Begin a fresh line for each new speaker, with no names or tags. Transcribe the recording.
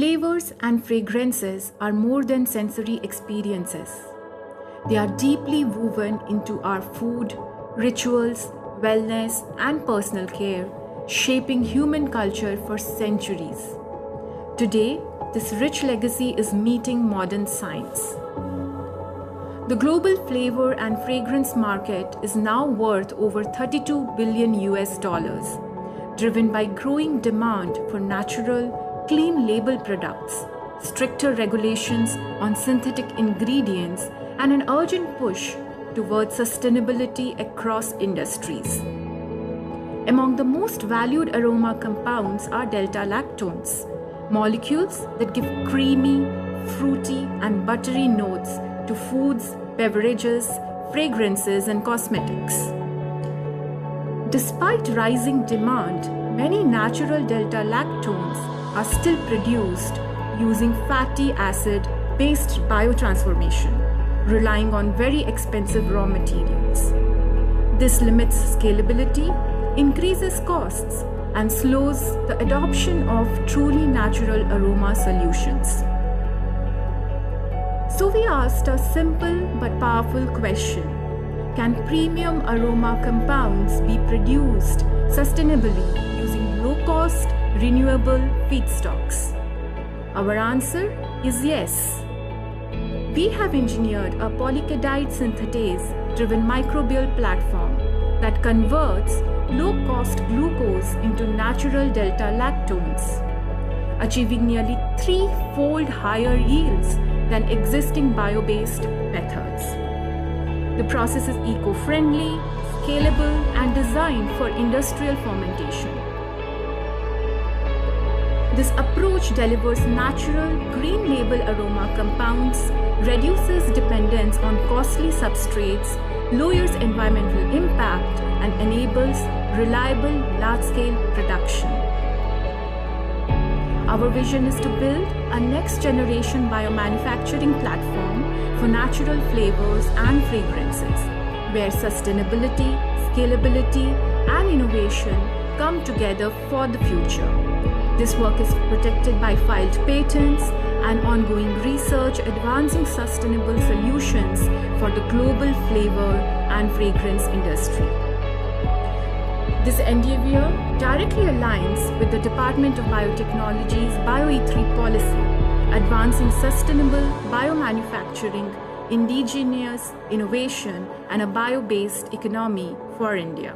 Flavors and fragrances are more than sensory experiences. They are deeply woven into our food, rituals, wellness, and personal care, shaping human culture for centuries. Today, this rich legacy is meeting modern science. The global flavor and fragrance market is now worth over $32 billion, driven by growing demand for natural, clean label products, stricter regulations on synthetic ingredients, and an urgent push towards sustainability across industries. Among the most valued aroma compounds are delta-lactones, molecules that give creamy, fruity, and buttery notes to foods, beverages, fragrances, and cosmetics. Despite rising demand, many natural delta-lactones are still produced using fatty acid-based biotransformation, relying on very expensive raw materials. This limits scalability, increases costs, and slows the adoption of truly natural aroma solutions. So we asked a simple but powerful question: can premium aroma compounds be produced sustainably using low-cost, renewable feedstocks? Our answer is yes. We have engineered a polycadide synthetase-driven microbial platform that converts low-cost glucose into natural delta-lactones, achieving nearly 3-fold higher yields than existing bio-based methods. The process is eco-friendly, scalable, and designed for industrial fermentation. This approach delivers natural, green label aroma compounds, reduces dependence on costly substrates, lowers environmental impact, and enables reliable, large-scale production. Our vision is to build a next-generation biomanufacturing platform for natural flavors and fragrances, where sustainability, scalability, and innovation come together for the future. This work is protected by filed patents and ongoing research advancing sustainable solutions for the global flavor and fragrance industry. This endeavor directly aligns with the Department of Biotechnology's BioE3 policy, advancing sustainable biomanufacturing, indigenous innovation, and a bio-based economy for India.